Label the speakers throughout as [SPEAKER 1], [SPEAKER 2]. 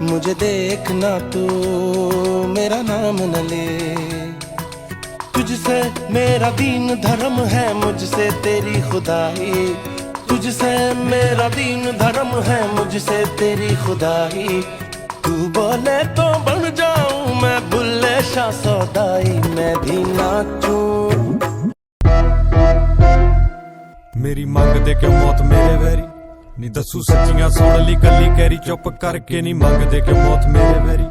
[SPEAKER 1] मुझे देखना तू मेरा नाम न ले। तुझसे मेरा दीन धर्म है, मुझसे तेरी खुदाई। तुझसे मेरा दीन धर्म है, मुझसे तेरी खुदाई। तू बोले तो बन जाऊं मैं बुल्ले शाह सौदाई, मैं भी नाचूं।
[SPEAKER 2] मेरी मंग दे के मौत मेरे वैरी, नी दसू सच्चियां सुन ली कली कैरी, चुप करके नी मंग दे के मौत मेरे वैरी।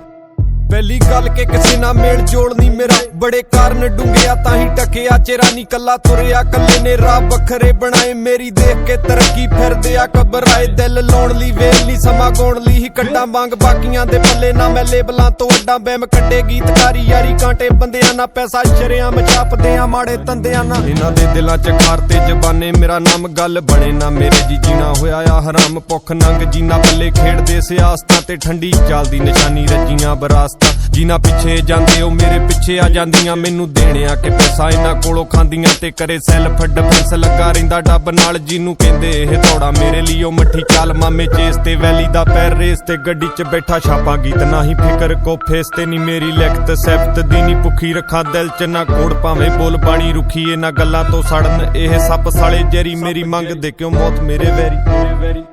[SPEAKER 2] पहली गल के किसी ना मेल जोड़ नी मेरा, बड़े कारण डूंघिया ताही टकिया चेहरा नी कला तुरिया, कले ने राह बखरे बनाए मेरी देख के तरक्की फिर दिया घबराए। दिल लाउण ली वेल नी समा गौण ली ही कड्डा वांग बाकियां दे पल्ले ना मैं लेबलां तो अड्डा बैम कड्डे गीतकारी यारी कांटे बंदियां ना पैसा शरेआम छापदियां माड़े तंदियां ना इन्हां दे दिलां च खार ते जबाने मेरा नाम गल बने ना मेरे जी जीना होया आ हराम भुख नंग जीना पल्ले खेड़दे सियासतां ते ठंडी चालदी निशानी रजियां बरासतां जिन्हां पिछे जांदे ओ मेरे पिछे आ जांदियां मैनू देने आ के पैसा इन्हां कोलों खांदियां ते करे सैल्फ डिफेंस लगा रहिंदा डब नाल जिन्नू कहंदे एह दौड़ा मेरे लिए ओ मट्ठी चाल मामे चेस ते वैली दा पैर रेस ते गड्डी च बैठा छापा गीत ना ही फिकर को फेस ते नी मेरी लिखत सैफत दी नी भुखी रखा दिल च ना कोड़ भावें बोल बाणी रुखी इन्हां गल्लां तो सड़न एह सप साले जरी मेरी मंग दे क्यों मौत मेरे वैरी।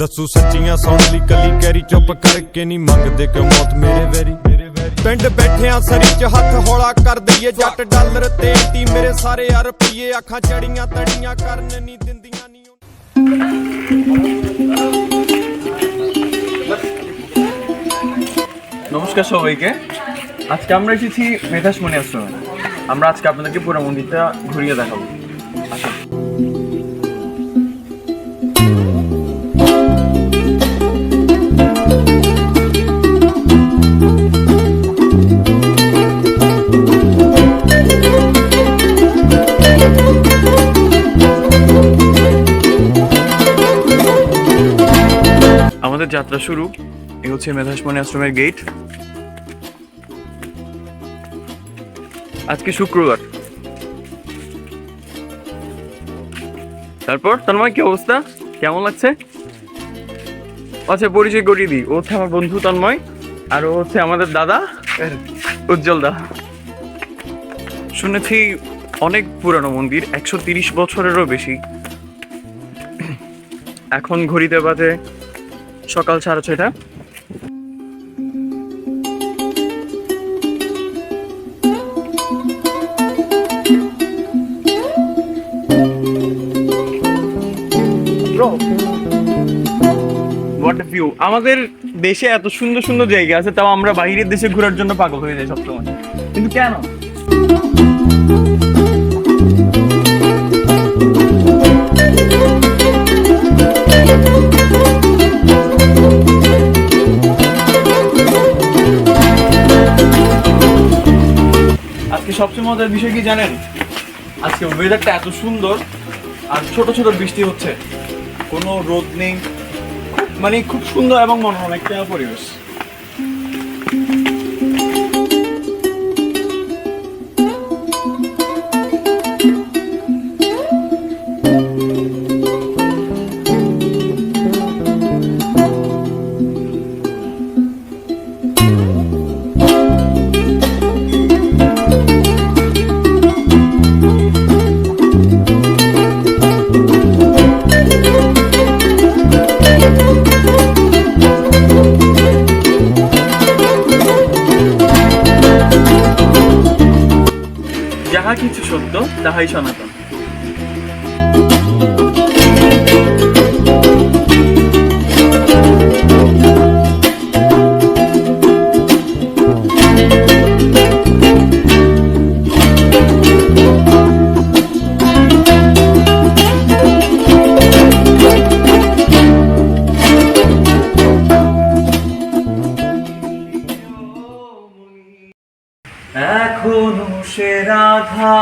[SPEAKER 2] दसू सच्चियां सुन ली कली कैरी चुप करके नी मंग दे क्यों मौत मेरे वैरी। पिंड बैठिया सरी च हथ हौला कर दईए जट डॉलर ते टी मेरे सारे रुपये अखां चढ़ियां तड़ियां करन नी दिंदियां नी।
[SPEAKER 3] নমস্কার সবাইকে। আজকে আমরা এসেছি মেধাসমণি আশ্রমে। আমরা আজকে আপনাদেরকে পুরো মন্দিরটা ঘুরিয়ে দেখাবো। আসুন। আমাদের যাত্রা শুরু, এই হচ্ছে মেধাসমণি আশ্রমের গেট। আজকে শুক্রবার। তারপর তন্ময় কি অবস্থা, কেমন লাগছে? আচ্ছা পরিচয় করিয়ে দিই, ও হচ্ছে আমার বন্ধু তন্ময়, আর ও হচ্ছে আমাদের দাদা উজ্জ্বল দা। শুনেছি অনেক পুরানো মন্দির, 130 বছরেরও বেশি। এখন ঘড়িতে বাজে সকাল 6:30। What view! আমাদের দেশে এত সুন্দর সুন্দর জায়গা আছে, তাও আমরা বাইরের দেশে ঘোরার জন্য পাগল হয়ে যাই সবসময়, কিন্তু কেন? আজকে সবচেয়ে মজার বিষয় কি জানেন? আজকে ওয়েদারটা এত সুন্দর আর ছোট ছোট বৃষ্টি হচ্ছে, কোনো রোদ নেই, মানে খুব সুন্দর এবং মনোরম একটা পরিবেশ। যাহা কিছু সত্য তাহাই সনাতন। এখনো সে রাধা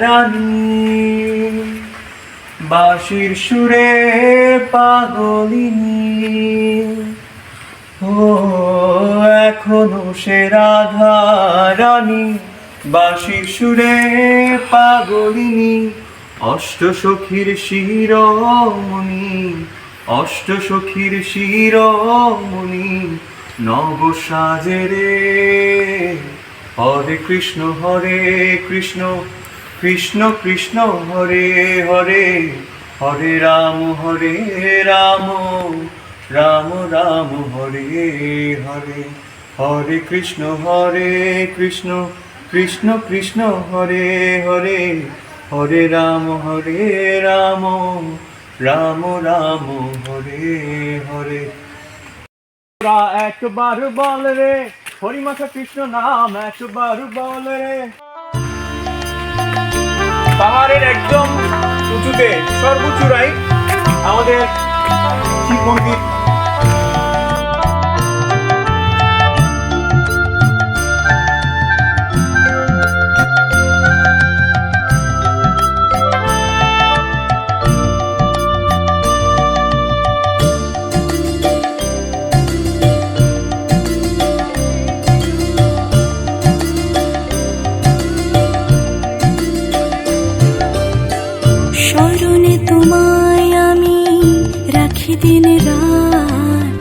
[SPEAKER 3] রানী বাঁশির সুরে পাগলিনী, ও এখনো সে রাধা রানী বাঁশির সুরে পাগলিনী, অষ্টসখীর শিরোমণি, অষ্টসখীর শিরোমণি, নব সাজে রে। হরে কৃষ্ণ কৃষ্ণ কৃষ্ণ হরে হরে, হরে রাম রাম রাম হরে হরে। হরে কৃষ্ণ কৃষ্ণ কৃষ্ণ হরে হরে, হরে রাম রাম রাম হরে হরে। একবার বল রে হরি মাথা কৃষ্ণ নাম, একবার বল রে। পাহাড়ের একদম উঁচুতে সর্বোচ্চরাই আমাদের শিব মন্দির।
[SPEAKER 4] স্মরণে তোমায় আমি রাখি দিন রাত,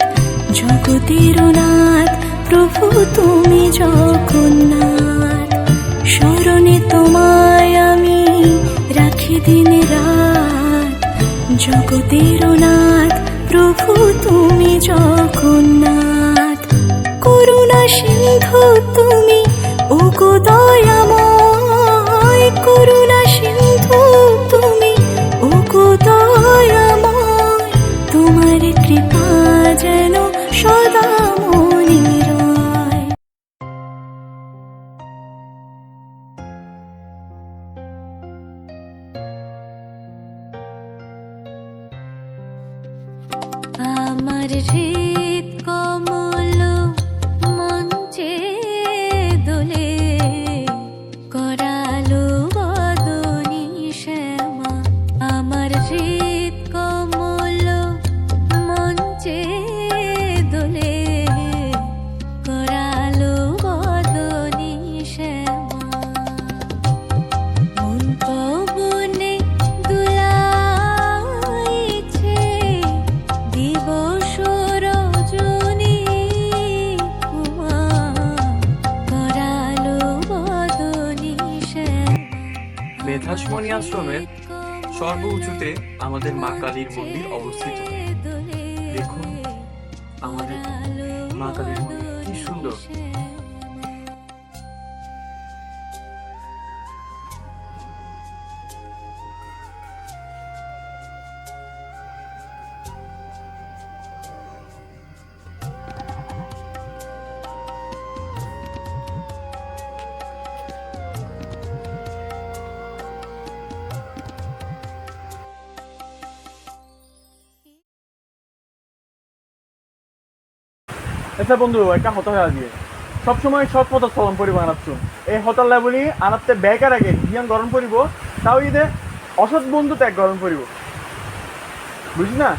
[SPEAKER 4] জগতের নাথ প্রভু তুমি জগন্নাথ। স্মরণে তোমায় আমি রাখি দিন রাত, জগতের নাথ প্রভু তুমি জগন্নাথ। করুণা সিন্ধু তুমি ওগো দয়াময়, করুণা সিন্ধু তুমি ওগো দয়াময়। তোমার কৃপা যেন সদা মনে রয়। আমার হৃদ কমল মঞ্চে দোলে, করালো বদনী শ্যামা। আমার হৃদ কমল মঞ্চে দোলে, করালো বদনী শ্যামা। মন পবনে দুলাইছে দিবস রজনী কুমা, করালো বদনী শ্যামা।
[SPEAKER 3] মেধাসমণি আশ্রমের সর্ব উঁচুতে আমাদের মা কালীর মন্দির অবস্থিত। দেখুন আমাদের মা কালীর মন্দির কি সুন্দর। আচ্ছা বন্ধু, একটা হতা হয়ে দিয়ে সবসময় সৎ পথ চলন পরিব আনাচ্ছ। এই হতাল্লা বলি আনাতে বেকার আগে জ্ঞান গরম পরিব, তাও ঈদে অসৎ বন্ধু ত্যাগ গরম পরিব, বুঝলি না?